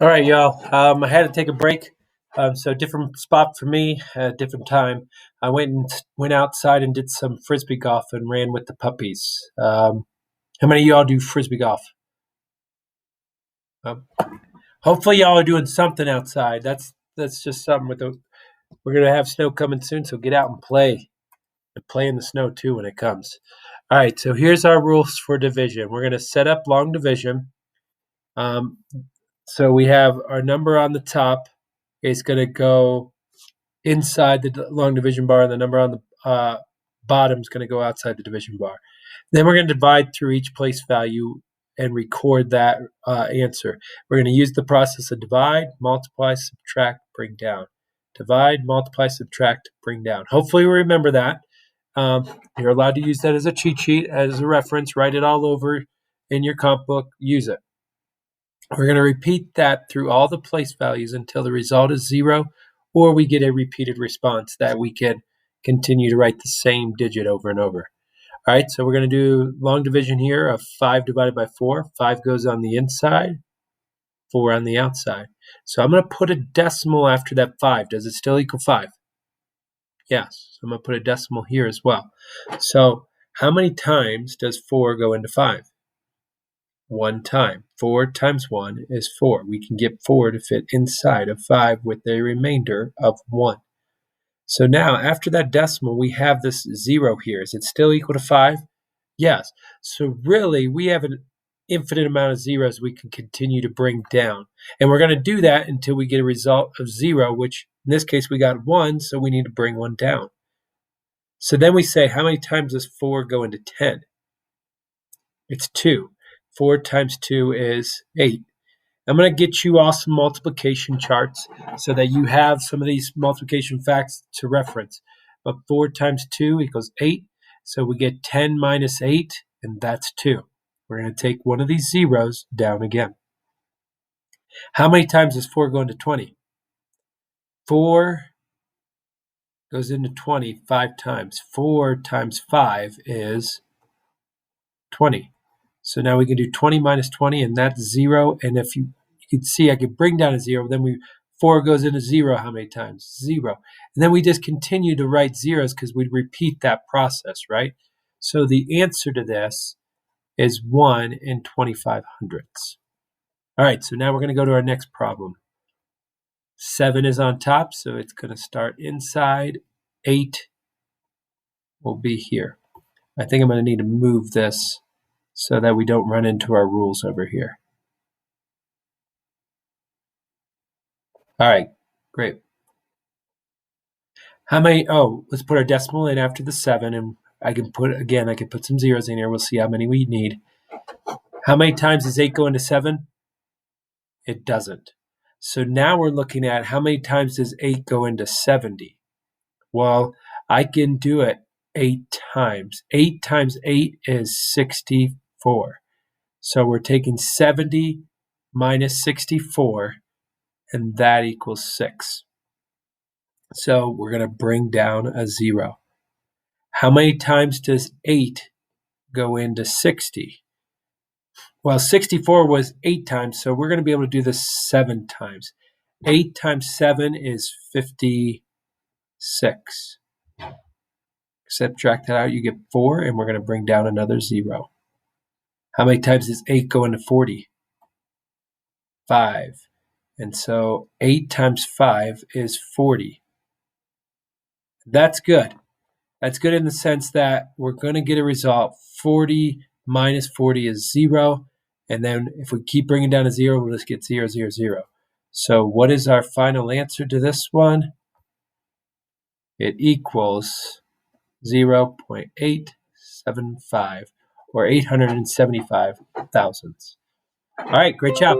All right, y'all. I had to take a break, so different spot for me at a different time. I went outside and did some frisbee golf and ran with the puppies. How many of y'all do frisbee golf? Um, Hopefully, y'all are doing something outside. That's just something with the. We're gonna have snow coming soon, so get out and play. And play in the snow too when it comes. All right, so here's our rules for division. We're gonna set up long division. Um, so we have our number on the top is gonna go inside the long division bar, and the number on the bottom is going to go outside the division bar. Then we're going to divide through each place value and record that answer. We're going to use the process of divide, multiply, subtract, bring down. Divide, multiply, subtract, bring down. Hopefully you remember that. You're allowed to use that as a cheat sheet, as a reference. Write it all over in your comp book. Use it. We're going to repeat that through all the place values until the result is 0, or we get a repeated response that we can continue to write the same digit over and over. All right, so we're going to do long division here of 5 divided by 4. 5 goes on the inside, 4 on the outside. So I'm going to put a decimal after that 5. Does it still equal 5? Yes, so I'm going to put a decimal here as well. So how many times does 4 go into 5? 1 time. 4 times 1 is 4. We can get 4 to fit inside of 5 with a remainder of 1. So now, after that decimal, we have this 0 here. Is it still equal to 5? Yes. So really, we have an infinite amount of zeros we can continue to bring down. And we're going to do that until we get a result of 0, which in this case we got 1, so we need to bring 1 down. So then we say, how many times does 4 go into 10? It's 2. 4 times 2 is 8. I'm going to get you all some multiplication charts so that you have some of these multiplication facts to reference. But 4 times 2 equals 8. So we get 10 minus 8, and that's 2. We're going to take one of these zeros down again. How many times does 4 go into 20? 4 goes into 20 5 times. 4 times 5 is 20. So now we can do 20 minus 20, and that's 0. And if you can see, I could bring down a 0. Then 4 goes into 0 how many times? 0. And then we just continue to write zeros because we repeat that process, right? So the answer to this is 1 in 25 hundredths. All right, so now we're going to go to our next problem. 7 is on top, so it's going to start inside. 8 will be here. I think I'm going to need to move this so that we don't run into our rules over here. All right, great. How many? Oh, let's put our decimal in after the 7, and I can put some zeros in here. We'll see how many we need. How many times does 8 go into 7? It doesn't. So now we're looking at how many times does 8 go into 70? Well, I can do it 8 times. 8 times 8 is 64. So we're taking 70 minus 64, and that equals 6. So we're going to bring down a 0. How many times does 8 go into 60? Well, 64 was 8 times, so we're going to be able to do this 7 times. 8 times 7 is 56. Subtract that out, you get 4, and we're going to bring down another 0. How many times does 8 go into 40? 5. And so 8 times 5 is 40. That's good. That's good in the sense that we're going to get a result. 40 minus 40 is 0. And then if we keep bringing down a 0, we'll just get 0, 0, 0. So what is our final answer to this one? It equals 0.875, or 875 thousandths. All right, great job.